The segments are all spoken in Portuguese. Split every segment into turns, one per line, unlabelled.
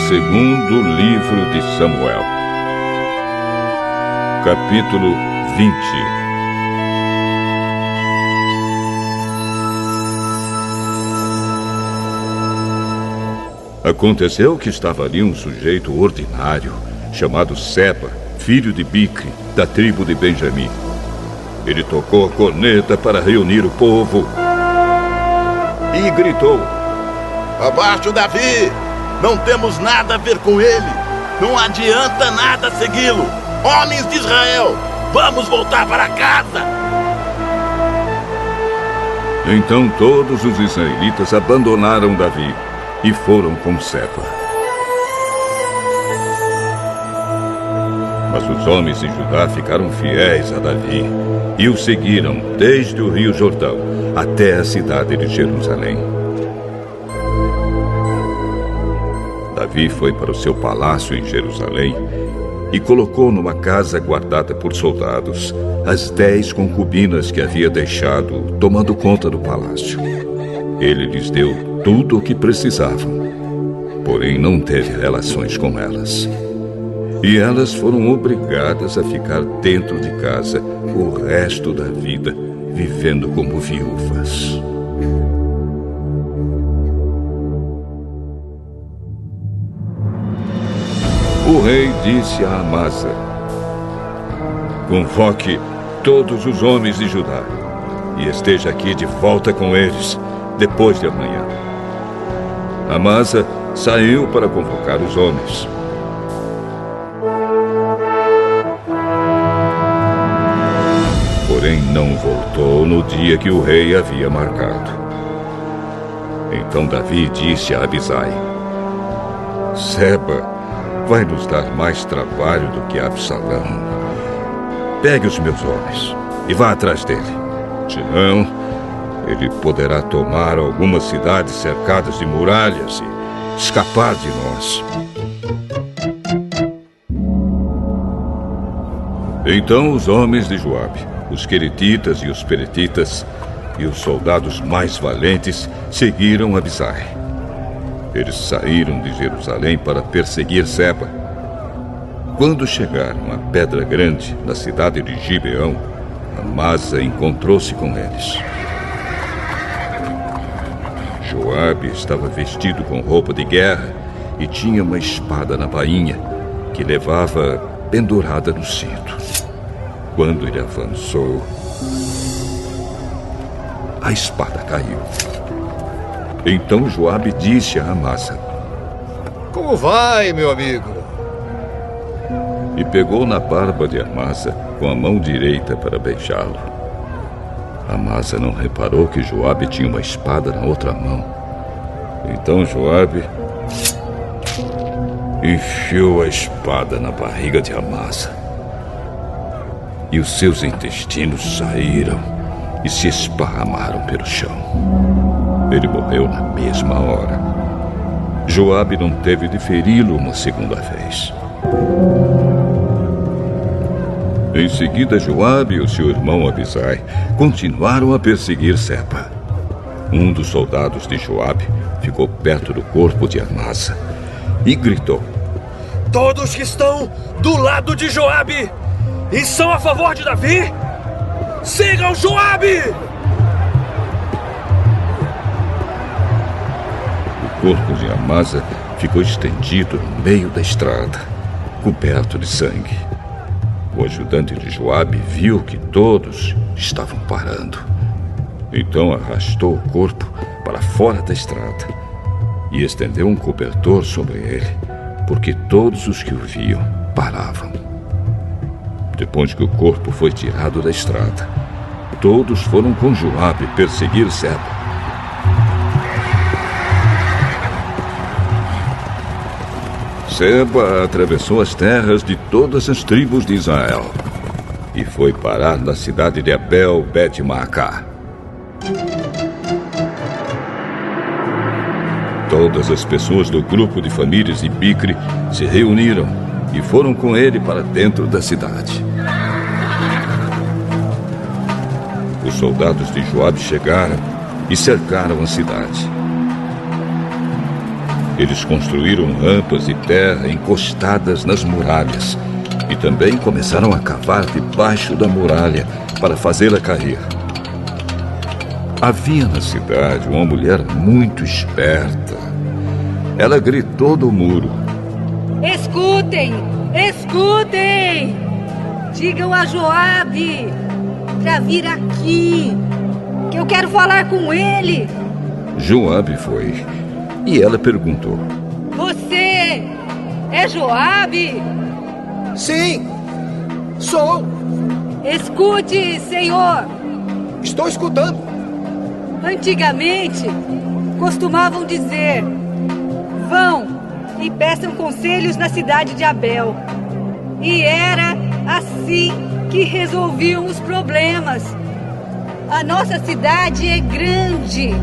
Segundo livro de Samuel, capítulo 20. Aconteceu que estava ali um sujeito ordinário, chamado Seba, filho de Bicri, da tribo de Benjamim. Ele tocou a corneta para reunir o povo e gritou:
Abaixo, Davi! Não temos nada a ver com ele! Não adianta nada segui-lo! Homens de Israel, vamos voltar para casa!
Então todos os israelitas abandonaram Davi e foram com Seba. Mas os homens de Judá ficaram fiéis a Davi e o seguiram desde o rio Jordão até a cidade de Jerusalém. Davi foi para o seu palácio em Jerusalém e colocou numa casa guardada por soldados as 10 concubinas que havia deixado tomando conta do palácio. Ele lhes deu tudo o que precisavam, porém não teve relações com elas. E elas foram obrigadas a ficar dentro de casa o resto da vida, vivendo como viúvas. O rei disse a Amasa: convoque todos os homens de Judá e esteja aqui de volta com eles depois de amanhã. Amasa saiu para convocar os homens. Porém, não voltou no dia que o rei havia marcado. Então Davi disse a Abisai: Seba vai nos dar mais trabalho do que Absalão. Pegue os meus homens e vá atrás dele. Senão, ele poderá tomar algumas cidades cercadas de muralhas e escapar de nós. Então os homens de Joabe, os queretitas e os peretitas e os soldados mais valentes seguiram Abisai. Eles saíram de Jerusalém para perseguir Seba. Quando chegaram à Pedra Grande, na cidade de Gibeão, Amasa encontrou-se com eles. Joabe estava vestido com roupa de guerra e tinha uma espada na bainha, que levava pendurada no cinto. Quando ele avançou, a espada caiu. Então Joabe disse a Amasa:
Como vai, meu amigo?
E pegou na barba de Amasa com a mão direita para beijá-lo. Amasa não reparou que Joabe tinha uma espada na outra mão. Então Joabe enfiou a espada na barriga de Amasa. E os seus intestinos saíram e se esparramaram pelo chão. Ele morreu na mesma hora. Joabe não teve de feri-lo uma segunda vez. Em seguida, Joabe e o seu irmão Abisai continuaram a perseguir Seba. Um dos soldados de Joabe ficou perto do corpo de Amasa e gritou:
Todos que estão do lado de Joabe e são a favor de Davi, sigam Joabe!
O corpo de Amasa ficou estendido no meio da estrada, coberto de sangue. O ajudante de Joabe viu que todos estavam parando. Então arrastou o corpo para fora da estrada e estendeu um cobertor sobre ele, porque todos os que o viam paravam. Depois que o corpo foi tirado da estrada, todos foram com Joabe perseguir Seba. Seba atravessou as terras de todas as tribos de Israel e foi parar na cidade de Abel-Bet-Maacá. Todas as pessoas do grupo de famílias de Bicri se reuniram e foram com ele para dentro da cidade. Os soldados de Joabe chegaram e cercaram a cidade. Eles construíram rampas de terra encostadas nas muralhas e também começaram a cavar debaixo da muralha para fazê-la cair. Havia na cidade uma mulher muito esperta. Ela gritou do muro:
Escutem! Escutem! Digam a Joabe para vir aqui, que eu quero falar com ele.
Joabe foi e ela perguntou:
Você é Joabe?
Sim, sou.
Escute, Senhor.
Estou escutando.
Antigamente, costumavam dizer: vão e peçam conselhos na cidade de Abel. E era assim que resolviam os problemas. A nossa cidade é grande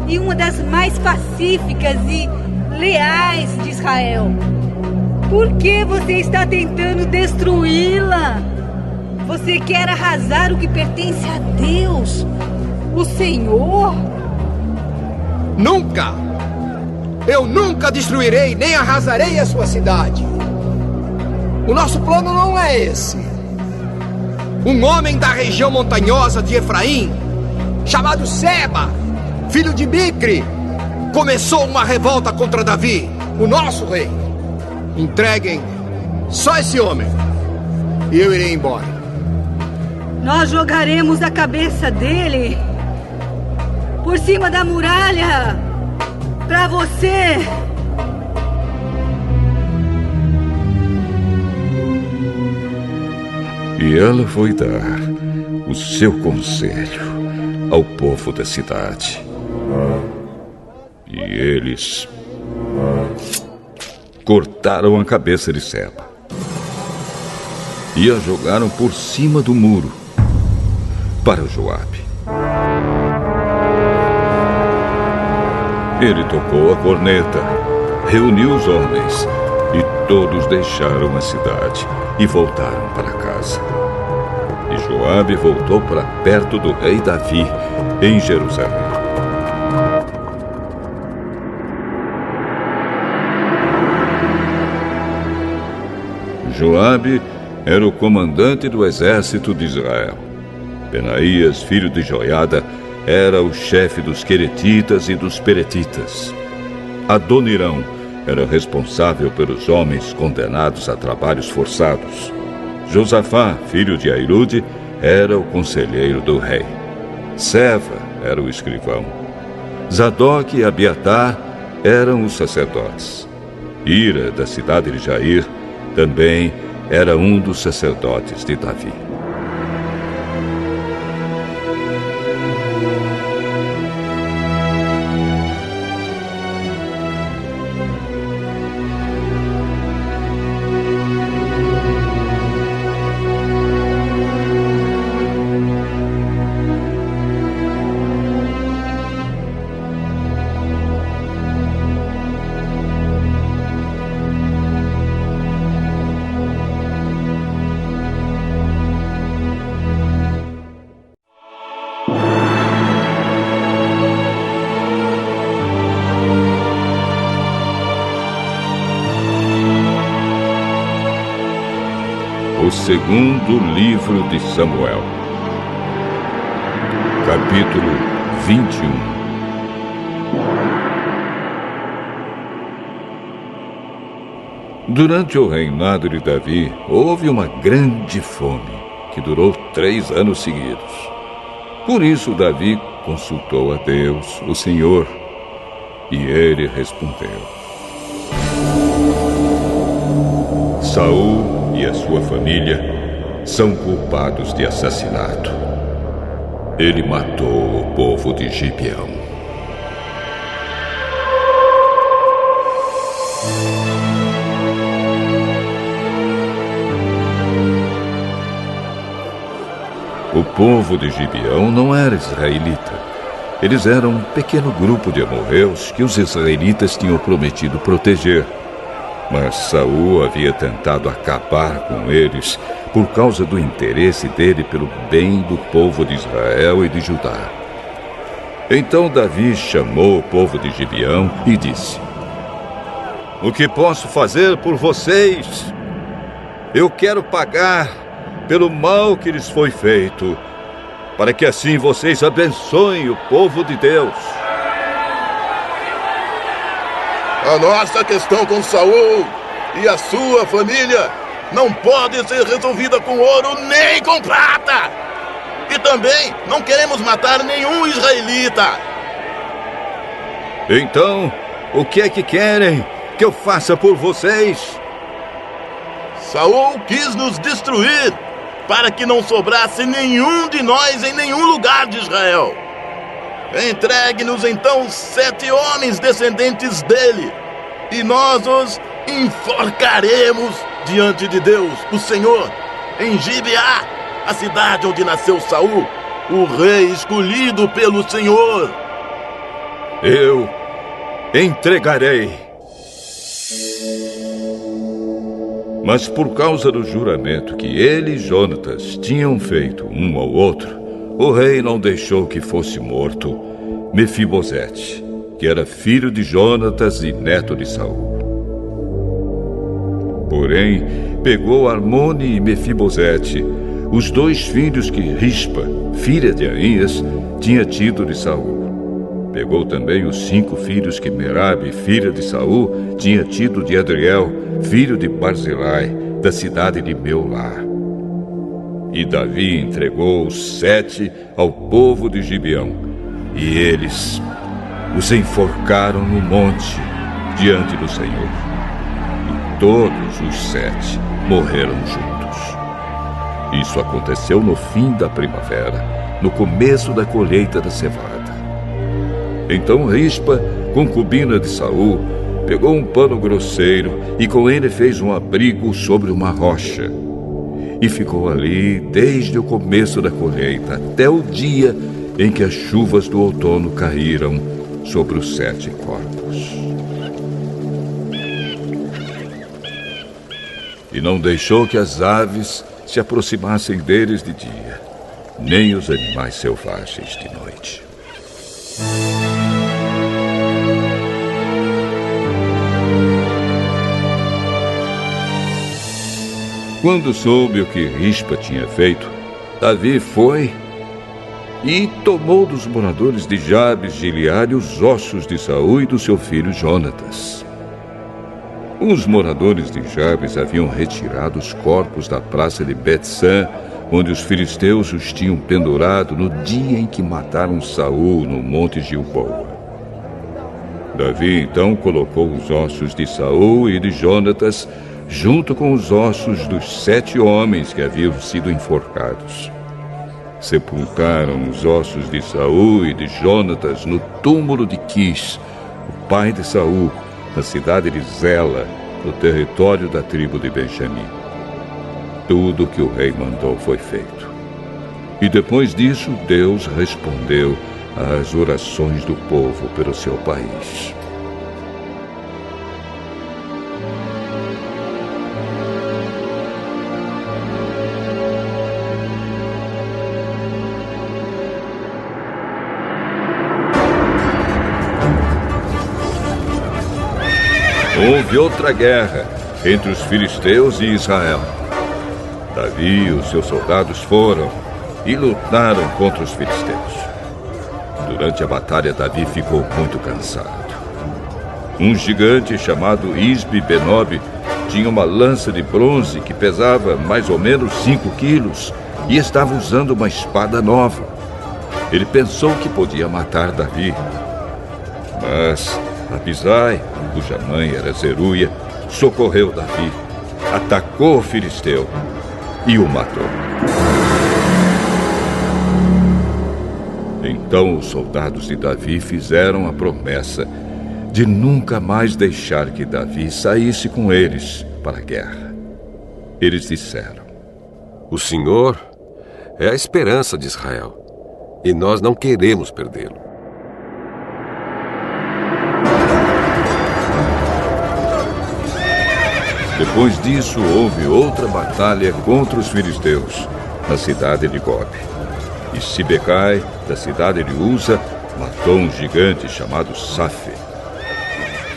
e uma das mais pacíficas e leais de Israel. Por que você está tentando destruí-la? Você quer arrasar o que pertence a Deus, o Senhor?
Nunca! Eu nunca destruirei nem arrasarei a sua cidade. O nosso plano não é esse. Um homem da região montanhosa de Efraim, chamado Seba, filho de Bicri, começou uma revolta contra Davi, o nosso rei. Entreguem só esse homem e eu irei embora.
Nós jogaremos a cabeça dele por cima da muralha para você.
E ela foi dar o seu conselho ao povo da cidade. E eles cortaram a cabeça de Seba e a jogaram por cima do muro para Joabe. Ele tocou a corneta, reuniu os homens e todos deixaram a cidade e voltaram para casa. E Joabe voltou para perto do rei Davi, em Jerusalém. Joabe era o comandante do exército de Israel. Benaías, filho de Joiada, era o chefe dos queretitas e dos peretitas. Adonirão era responsável pelos homens condenados a trabalhos forçados. Josafá, filho de Airude, era o conselheiro do rei. Seva era o escrivão. Zadok e Abiatar eram os sacerdotes. Ira, da cidade de Jair, também era um dos sacerdotes de Davi. O segundo livro de Samuel, capítulo 21. Durante o reinado de Davi, houve uma grande fome, que durou 3 anos seguidos. Por isso Davi consultou a Deus, o Senhor, e ele respondeu: Saul e a sua família são culpados de assassinato. Ele matou o povo de Gibeão. O povo de Gibeão não era israelita. Eles eram um pequeno grupo de amorreus que os israelitas tinham prometido proteger. Mas Saul havia tentado acabar com eles por causa do interesse dele pelo bem do povo de Israel e de Judá. Então Davi chamou o povo de Gibeão e disse: o que posso fazer por vocês? Eu quero pagar pelo mal que lhes foi feito, para que assim vocês abençoem o povo de Deus.
A nossa questão com Saul e a sua família não pode ser resolvida com ouro nem com prata. E também não queremos matar nenhum israelita.
Então, o que é que querem que eu faça por vocês?
Saul quis nos destruir para que não sobrasse nenhum de nós em nenhum lugar de Israel. Entregue-nos então 7 homens descendentes dele, e nós os enforcaremos diante de Deus, o Senhor, em Gibeá, a cidade onde nasceu Saul, o rei escolhido pelo Senhor.
Eu entregarei. Mas por causa do juramento que ele e Jonatas tinham feito um ao outro, o rei não deixou que fosse morto Mefibosete, que era filho de Jonatas e neto de Saul. Porém, pegou Armone e Mefibosete, os 2 filhos que Rispa, filha de Aías, tinha tido de Saul. Pegou também os 5 filhos que Merabe, filha de Saul, tinha tido de Adriel, filho de Barzilai, da cidade de Meolá. E Davi entregou os 7 ao povo de Gibeão, e eles os enforcaram no monte diante do Senhor. E todos os 7 morreram juntos. Isso aconteceu no fim da primavera, no começo da colheita da cevada. Então Rispa, concubina de Saul, pegou um pano grosseiro e com ele fez um abrigo sobre uma rocha. E ficou ali desde o começo da colheita até o dia em que as chuvas do outono caíram sobre os 7 corpos. E não deixou que as aves se aproximassem deles de dia, nem os animais selvagens de noite. Quando soube o que Rispa tinha feito, Davi foi e tomou dos moradores de Jabes de Gileade os ossos de Saul e do seu filho Jonatas. Os moradores de Jabes haviam retirado os corpos da praça de Bet-San, onde os filisteus os tinham pendurado no dia em que mataram Saul no monte Gilboa. Davi então colocou os ossos de Saul e de Jonatas junto com os ossos dos 7 homens que haviam sido enforcados. Sepultaram os ossos de Saul e de Jonatas no túmulo de Quis, o pai de Saul, na cidade de Zela, no território da tribo de Benjamim. Tudo o que o rei mandou foi feito. E depois disso, Deus respondeu às orações do povo pelo seu país. Houve outra guerra entre os filisteus e Israel. Davi e os seus soldados foram e lutaram contra os filisteus. Durante a batalha, Davi ficou muito cansado. Um gigante chamado Isbi-Benob tinha uma lança de bronze que pesava mais ou menos 5 quilos e estava usando uma espada nova. Ele pensou que podia matar Davi. Mas Abisai, cuja mãe era Zeruia, socorreu Davi, atacou o filisteu e o matou. Então os soldados de Davi fizeram a promessa de nunca mais deixar que Davi saísse com eles para a guerra. Eles disseram:
O Senhor é a esperança de Israel, e nós não queremos perdê-lo.
Depois disso, houve outra batalha contra os filisteus, na cidade de Gobe. E Sibecai, da cidade de Uza, matou um gigante chamado Safe.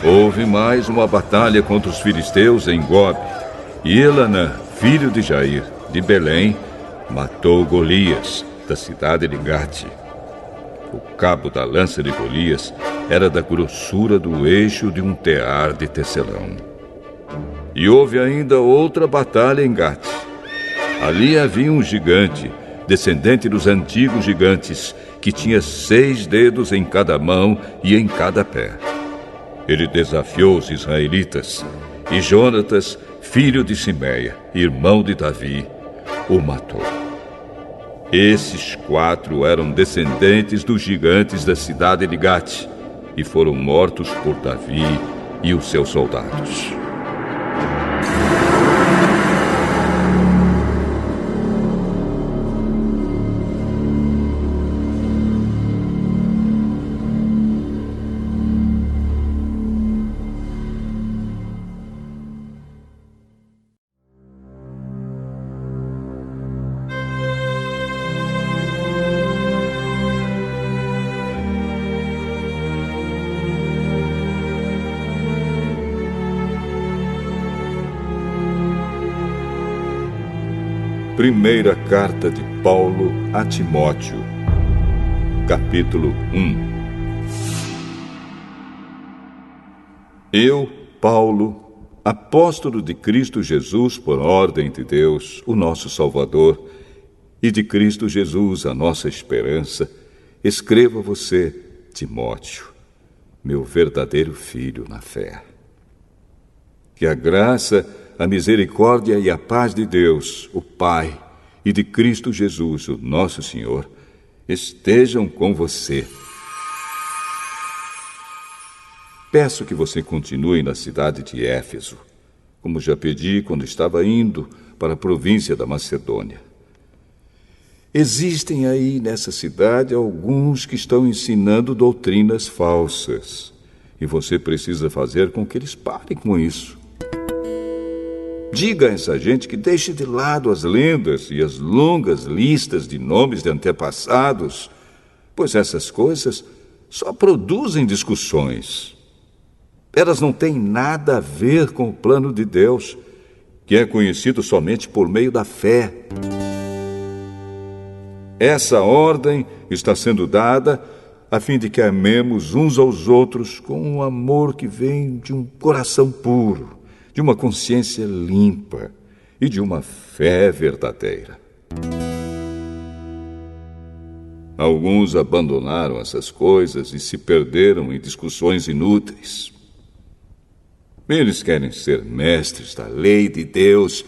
Houve mais uma batalha contra os filisteus em Gobe. E Elanã, filho de Jair, de Belém, matou Golias, da cidade de Gate. O cabo da lança de Golias era da grossura do eixo de um tear de tecelão. E houve ainda outra batalha em Gate. Ali havia um gigante, descendente dos antigos gigantes, que tinha 6 dedos em cada mão e em cada pé. Ele desafiou os israelitas, e Jonatas, filho de Simeia, irmão de Davi, o matou. Esses 4 eram descendentes dos gigantes da cidade de Gate, e foram mortos por Davi e os seus soldados. Primeira carta de Paulo a Timóteo, capítulo 1. Eu, Paulo, apóstolo de Cristo Jesus por ordem de Deus, o nosso Salvador, e de Cristo Jesus, a nossa esperança, escrevo a você, Timóteo, meu verdadeiro filho na fé. Que a graça, a misericórdia e a paz de Deus, o Pai, e de Cristo Jesus, o nosso Senhor, estejam com você. Peço que você continue na cidade de Éfeso, como já pedi quando estava indo para a província da Macedônia. Existem aí nessa cidade alguns que estão ensinando doutrinas falsas, e você precisa fazer com que eles parem com isso. Diga a essa gente que deixe de lado as lendas e as longas listas de nomes de antepassados, pois essas coisas só produzem discussões. Elas não têm nada a ver com o plano de Deus, que é conhecido somente por meio da fé. Essa ordem está sendo dada a fim de que amemos uns aos outros com um amor que vem de um coração puro, de uma consciência limpa e de uma fé verdadeira. Alguns abandonaram essas coisas e se perderam em discussões inúteis. Eles querem ser mestres da lei de Deus,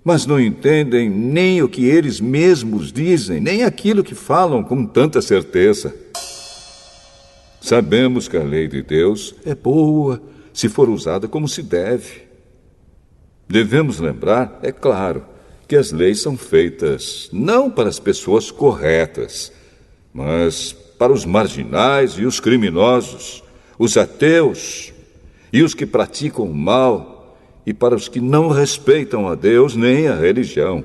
mas não entendem nem o que eles mesmos dizem, nem aquilo que falam com tanta certeza. Sabemos que a lei de Deus é boa se for usada como se deve. Devemos lembrar, é claro, que as leis são feitas não para as pessoas corretas, mas para os marginais e os criminosos, os ateus e os que praticam o mal, e para os que não respeitam a Deus nem a religião.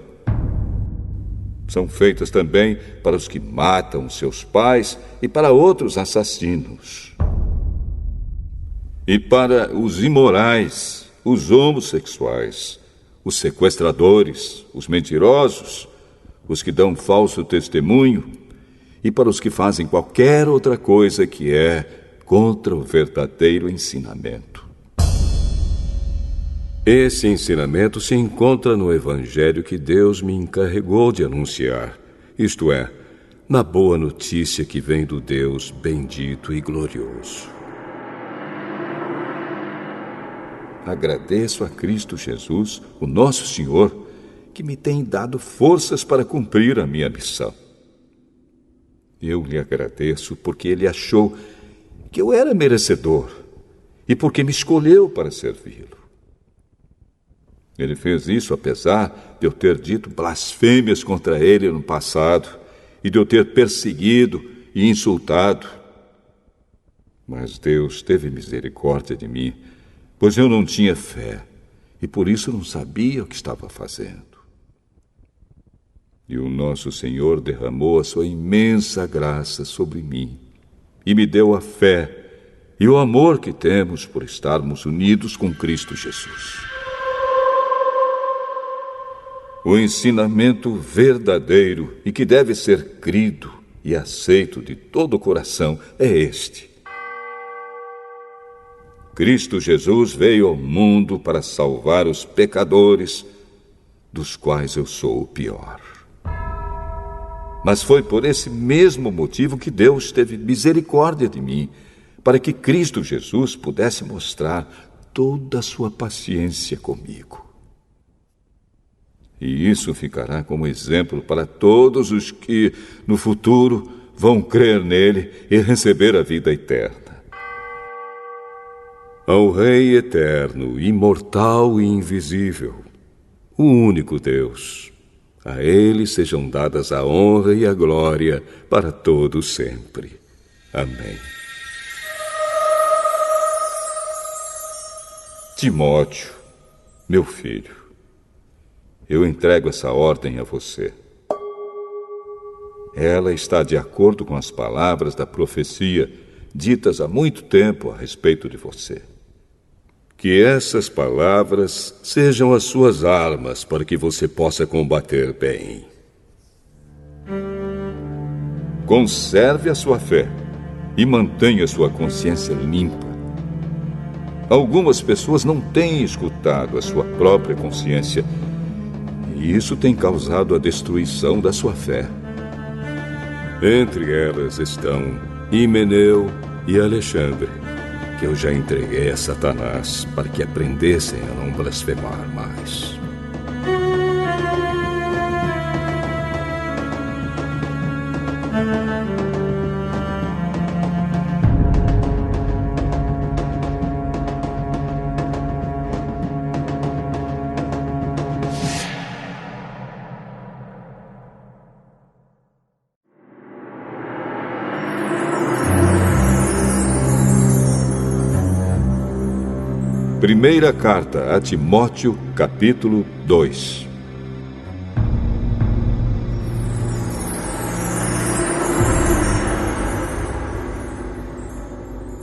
São feitas também para os que matam seus pais e para outros assassinos. E para os imorais, os homossexuais, os sequestradores, os mentirosos, os que dão falso testemunho, e para os que fazem qualquer outra coisa que é contra o verdadeiro ensinamento. Esse ensinamento se encontra no Evangelho que Deus me encarregou de anunciar, isto é, na boa notícia que vem do Deus bendito e glorioso. Agradeço a Cristo Jesus, o nosso Senhor, que me tem dado forças para cumprir a minha missão. Eu lhe agradeço porque Ele achou que eu era merecedor e porque me escolheu para servi-lo. Ele fez isso apesar de eu ter dito blasfêmias contra Ele no passado e de eu ter perseguido e insultado. Mas Deus teve misericórdia de mim, pois eu não tinha fé e por isso não sabia o que estava fazendo. E o nosso Senhor derramou a sua imensa graça sobre mim e me deu a fé e o amor que temos por estarmos unidos com Cristo Jesus. O ensinamento verdadeiro e que deve ser crido e aceito de todo o coração é este: Cristo Jesus veio ao mundo para salvar os pecadores, dos quais eu sou o pior. Mas foi por esse mesmo motivo que Deus teve misericórdia de mim, para que Cristo Jesus pudesse mostrar toda a sua paciência comigo. E isso ficará como exemplo para todos os que, no futuro, vão crer nele e receber a vida eterna. Ao Rei eterno, imortal e invisível, o único Deus, a ele sejam dadas a honra e a glória para todo sempre. Amém. Timóteo, meu filho, eu entrego essa ordem a você. Ela está de acordo com as palavras da profecia ditas há muito tempo a respeito de você. Que essas palavras sejam as suas armas para que você possa combater bem. Conserve a sua fé e mantenha sua consciência limpa. Algumas pessoas não têm escutado a sua própria consciência, e isso tem causado a destruição da sua fé. Entre elas estão Himeneu e Alexandre, que eu já entreguei a Satanás para que aprendessem a não blasfemar mais. Primeira carta a Timóteo, capítulo 2.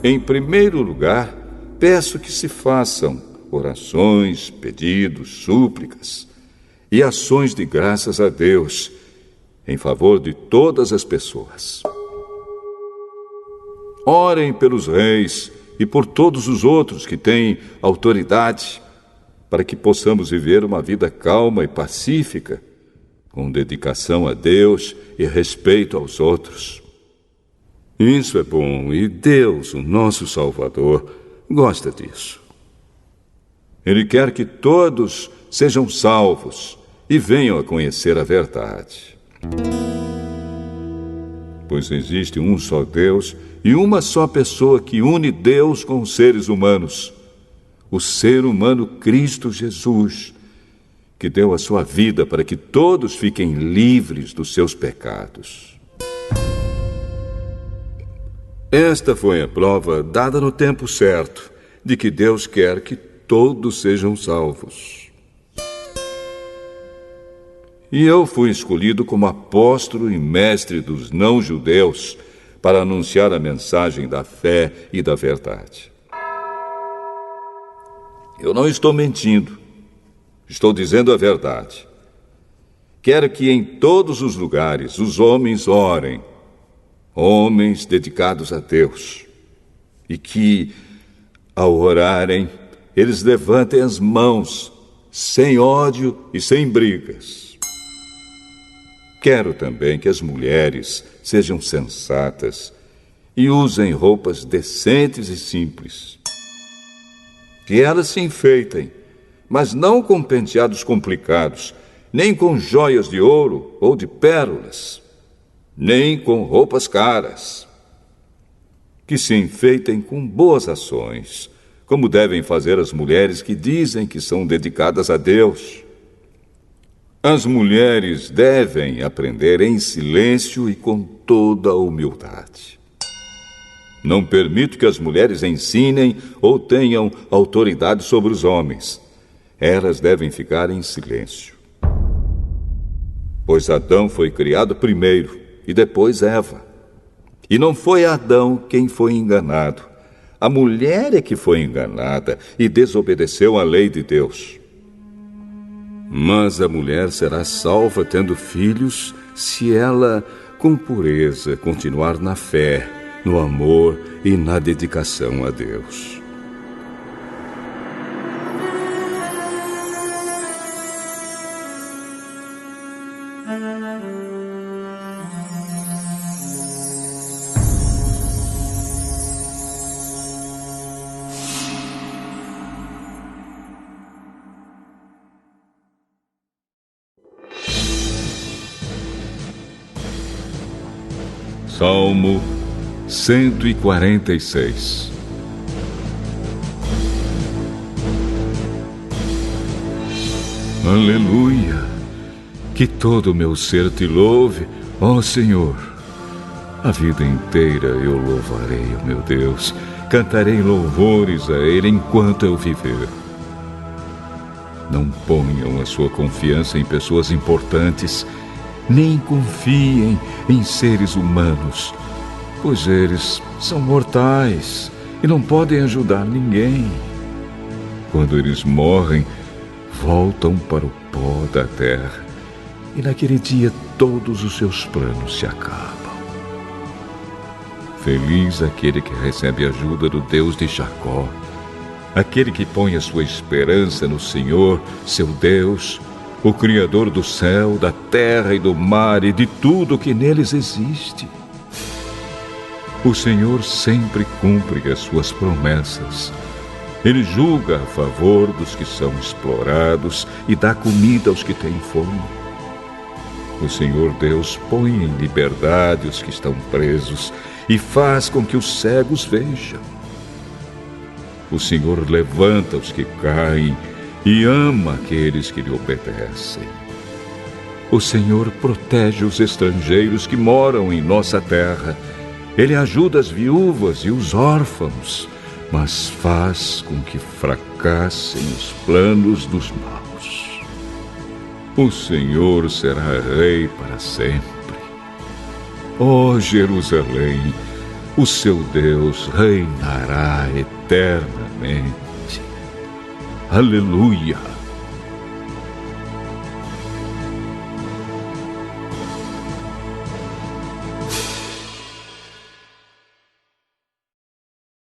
Em primeiro lugar, peço que se façam orações, pedidos, súplicas e ações de graças a Deus em favor de todas as pessoas. Orem pelos reis e por todos os outros que têm autoridade, para que possamos viver uma vida calma e pacífica, com dedicação a Deus e respeito aos outros. Isso é bom e Deus, o nosso Salvador, gosta disso. Ele quer que todos sejam salvos e venham a conhecer a verdade. Pois existe um só Deus e uma só pessoa que une Deus com os seres humanos, o ser humano Cristo Jesus, que deu a sua vida para que todos fiquem livres dos seus pecados. Esta foi a prova dada no tempo certo de que Deus quer que todos sejam salvos. E eu fui escolhido como apóstolo e mestre dos não-judeus para anunciar a mensagem da fé e da verdade. Eu não estou mentindo, estou dizendo a verdade. Quero que em todos os lugares os homens orem, homens dedicados a Deus, e que, ao orarem, eles levantem as mãos, sem ódio e sem brigas. Quero também que as mulheres sejam sensatas e usem roupas decentes e simples. Que elas se enfeitem, mas não com penteados complicados, nem com joias de ouro ou de pérolas, nem com roupas caras. Que se enfeitem com boas ações, como devem fazer as mulheres que dizem que são dedicadas a Deus. As mulheres devem aprender em silêncio e com toda a humildade. Não permito que as mulheres ensinem ou tenham autoridade sobre os homens. Elas devem ficar em silêncio. Pois Adão foi criado primeiro e depois Eva. E não foi Adão quem foi enganado. A mulher é que foi enganada e desobedeceu à lei de Deus. Mas a mulher será salva tendo filhos se ela, com pureza, continuar na fé, no amor e na dedicação a Deus. Salmo 146. Aleluia! Que todo o meu ser te louve, ó Senhor. A vida inteira eu louvarei o meu Deus, cantarei louvores a Ele enquanto eu viver. Não ponham a sua confiança em pessoas importantes, nem confiem em seres humanos, pois eles são mortais e não podem ajudar ninguém. Quando eles morrem, voltam para o pó da terra, e naquele dia todos os seus planos se acabam. Feliz aquele que recebe a ajuda do Deus de Jacó, aquele que põe a sua esperança no Senhor, seu Deus, o Criador do céu, da terra e do mar e de tudo que neles existe. O Senhor sempre cumpre as suas promessas. Ele julga a favor dos que são explorados e dá comida aos que têm fome. O Senhor Deus põe em liberdade os que estão presos e faz com que os cegos vejam. O Senhor levanta os que caem e ama aqueles que lhe obedecem. O Senhor protege os estrangeiros que moram em nossa terra. Ele ajuda as viúvas e os órfãos, mas faz com que fracassem os planos dos maus. O Senhor será rei para sempre. Ó Jerusalém, o seu Deus reinará eternamente. Aleluia!